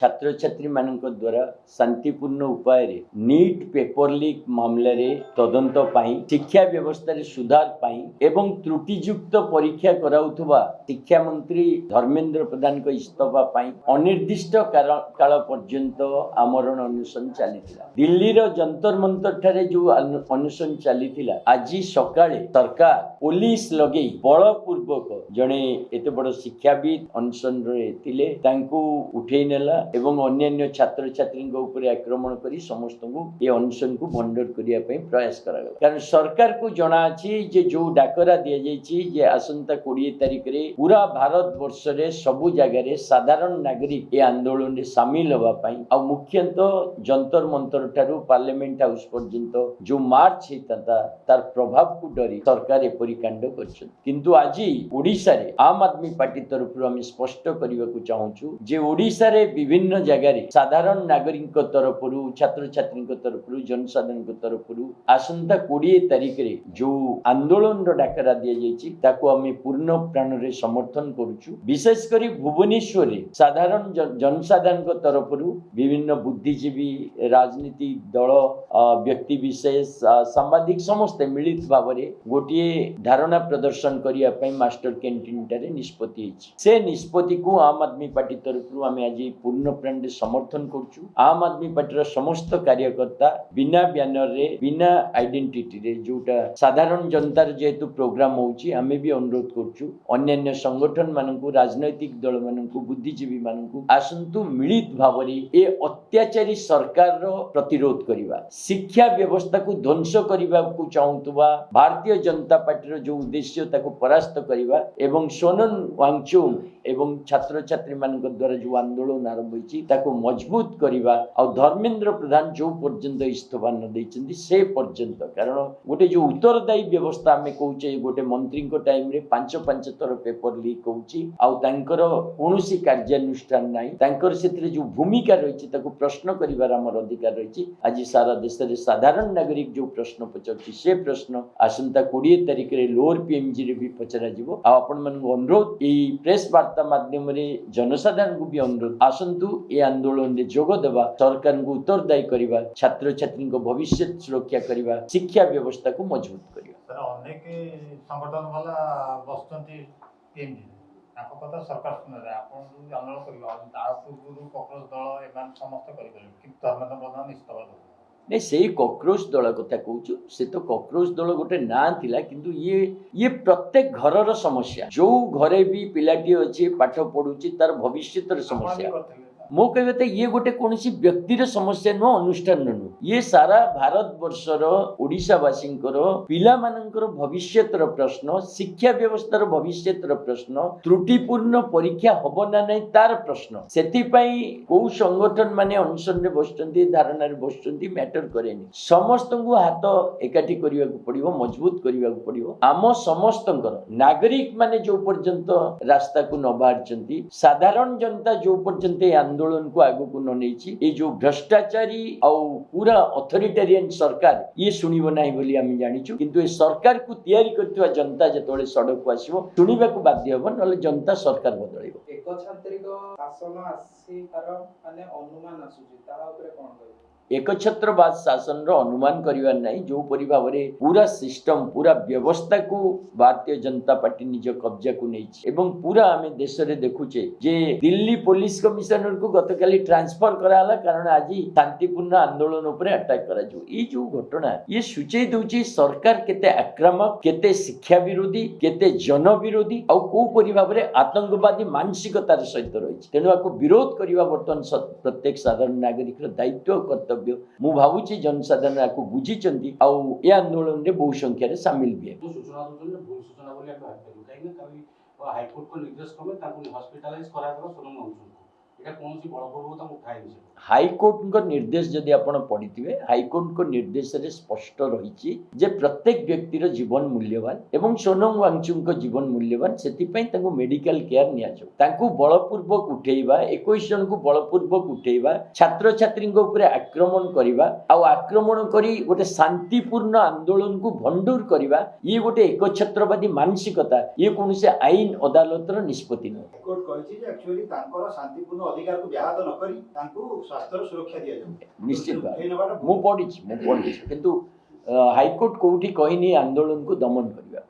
छात्र छात्री मानक द्वारा शांतिपूर्ण उपाय नीट पेपर लीक मामले रे तदंत पाई शिक्षा व्यवस्था रे सुधार पाई एवं त्रुटियुक्त परीक्षा कराउथुबा शिक्षा मंत्री धर्मेंद्र प्रधान को इस्तीफा पाई अनिर्दिष्ट काल पर्यंत आमरण अनशन चलीथिला। दिल्ली रो जंतर मंतर ठारे जो अनशन चलीथिला आज सकाळे सरकार पुलिस लगे बलपूर्वक जड़े एते बड़ शिक्षाविद अनशन रे थिले तांको उठेई नेला एवं अन्य छात्र छात्री ऊपर आक्रमण करी समस्त को ये अनशन को भंडर करिया पई प्रयास करागला। कारण सरकार को जना अछि जे जो डाकरा दिया जायछि जे आसंता 20 तारिख रे पूरा भारत वर्ष रे सबु जगह रे साधारण नागरिक ए आंदोलन रे शामिल होबा पई आ मुख्यतः जंतर मंतर ठारू पार्लियामेंट हाउस पर्यंत जो मार्च हेता तार प्रभाव को डरी सरकार एपरि कांड करछन। किंतु आज ओडिसा रे आम आदमी पार्टी तरफ हम स्पष्ट करबा को चाहूछु जे ओडिसा रे विभिन्न जगह रे साधारण नागरिक तरफ छात्र छात्री तरफ जनसाधारण तरफ आसंता 20 तारिख रे जो आंदोलन डाकरा दिया जायछि ताको आमे पूर्ण प्राण रे समर्थन करूछु। विशेष करी भुवनेश्वर रे साधारण जनसाधारण तरफ विभिन्न बुद्धिजीवी राजनीतिक दल व्यक्ति विशेष सांबादिक समस्त मिलित भाव रे गोटे धारणा प्रदर्शन करिया पई मास्टर कैंटीन टारे निष्पत्ति हेछि। से निष्पत्ति को आम आदमी पार्टी तरफ आमे आज पूर्ण प्राण रे समर्थन करूछु। आम आदमी पार्टी समस्त कार्यकर्ता बिना बैनर रे बिना आइडेंटिटी रे जोटा साधारण जनतार जेतु प्रोग्राम होउची आमे भी अनुरोध करूछु अन्य संगठन मानकु राजनैतिक दल मानकु बुद्धिजीवी मानकु आसंतु मिलित भाव रे ए अत्याचारी सरकार रो प्रतिरोध करिवा शिक्षा व्यवस्था को ध्वंस करिवा को चाहुतबा भारतीय जनता पार्टी रो जो उद्देश्य ताको परास्त करिवा एवं सोनन वांगचुक एवं छात्र छात्री मानक द्वारा जो आंदोलन आरंभ होइछि ताको मजबूत करिवा और धर्मेंद्र प्रधान जो पर्यंत इस्तीफा न दैछन्ती से पर्यंत कारण गोटे जो उत्तरदायी व्यवस्था हमें कहूचे गोटे मंत्री को टाइम रे 5 थर पेपर लीक होउछि आ तांकर कोनोसी कार्यानुष्ठान नाही तांकर क्षेत्र जो भूमिका रहिछि ताको प्रश्न करिवार हमर अधिकार रहिछि। आज सारा देश रे साधारण नागरिक जो प्रश्न पचारछि से प्रश्न आसंता 20 तारिख रे लोअर पीएमजी रे भी पचरा जिवो आ आपण मन अनुरोध ए प्रेस वार्ता माध्यम रे जनसाधारण को भी अनुरोध आसंतु ए आंदोलन रे जोग देबा सरकार को उत्तरदायी करिबा छात्र छात्री को भविष्य सुरक्षा करिबा शिक्षा व्यवस्था को मजबूत करिबा। सर अनेक संगठन वाला बसचंती पीएमजी ताको कथा सरकार सुनरे आपण जो आंदोलन करिबा तार पूर्व कॉकरोच दल एमान समस्त करि गले कि धर्मेंद्र प्रधान इस्तीफा दो नहीं से कॉकरोच दल कथा कहूँ से तो कॉकरोच दल गोटे ना थिला किंतु ये प्रत्येक घर समस्या जो घरे भी पिलाटी अच्छी पाठ पढ़ुची तार भविष्य समस्या मो कहते ये गोटे कौन व्यक्तिर समस्या नुह अनुष्ठान नुह ये सारा भारत वर्षर ओडिशावासी पिला मानकर भविष्यतर प्रश्न शिक्षा व्यवस्थार भविष्यतर प्रश्न त्रुटिपूर्ण परीक्षा हब ना नहीं तार प्रश्न से कौ संगठन माने अनशन रे बसचंती धारणा रे बसचंती मैटर करेनी समस्त को हाथ एकाठी करने को पड़िबो मजबूत करने को पड़िबो। आम समस्त नागरिक माने जो पर्यंत रास्ता को न बाहरचंती साधारण जनता जो पर्यंत आंदोलन को आगु को न नहीं ये जो भ्रष्टाचारी और पूरा अथॉरिटेरियन सरकार ये सुनिबो नाही बोली आम जानिछु किंतु ए सरकार को तैयारी करथिबा जनता जेतोले सड़क को आसीबो सुनिबा को बाध्य हबो नले जनता सरकार बदलैबो। एक छात्रिक शासन आसी तार माने अनुमान आसुची तारा ऊपर कोन कहबो एक छत्रवाद शासन रो अनुमान करिवार नहीं जो परि भाबरे पूरा सिस्टम पूरा व्यवस्था को भारतीय जनता पार्टी निज कब्जा को नहीं एवं पूरा आमे देश रे देखुचे जे दिल्ली पुलिस कमिशनर को गतकाली ट्रांसफर कराला कारण आज शांतिपूर्ण आंदोलन उपरे अटैक करा जो ई जो घटना ये सूचय दोची सरकार केते आक्रामक केते शिक्षा विरोधी केते जन विरोधी और को परि भाबरे आतंकवादी मानसिकतार सहित रहिछि तेनु आको विरोध करिवा वर्तमान प्रत्येक साधारण नागरिक रो दायित्व कर्तव्य मु भावुची जनसाधारण आपको बुझीचंती आ ए आंदोलन रे बहु संख्या रे शामिल भी है। सूचना भूल सूचना बोली हम भाबी काहे ना हाईकोर्ट को निर्देश क्रमे ताकू हॉस्पिटलाइज करा करा सोनम वांगचुक एटा कोनसी बड़पूर्व तम उठाई छै हाईकोर्ट को निर्देश जदि आपण पढ़िथिबे हाईकोर्ट को निर्देश रे स्पष्ट रहिछि जे प्रत्येक व्यक्तिर जीवन मूल्यवान एवं सोनम वांगचुक जीवन मूल्यवान सेति पई ताको मेडिकल केयर निया जाउ ताको बलपूर्वक उठेइबा 21 जन को बलपूर्वक उठेइबा छात्र छात्री ऊपर आक्रमण करिबा आ आक्रमण करी गोटे शांतिपूर्ण आंदोलन को भंडूर करिबा ये गोटे एकछत्रवादी मानसिकता ये कोनसे आईन अदालत रो निष्पत्ति न कोर्ट कहिछि जे एक्चुअली तांकर शांतिपूर्ण ଅଧିକାରକୁ ବ୍ୟାହତ ନ କରି ତାଙ୍କୁ ସ୍ୱାସ୍ଥ୍ୟର ସୁରକ୍ଷା ଦିଆଯାଉ। ନିଶ୍ଚିତ ଉଠେଇ ଭାବେ ନେବାଟା ମୁଁ ପଢିଛି କିନ୍ତୁ ହାଇକୋର୍ଟ କୋଉଠି କହିନି ଆନ୍ଦୋଳନକୁ ଦମନ କରିବା।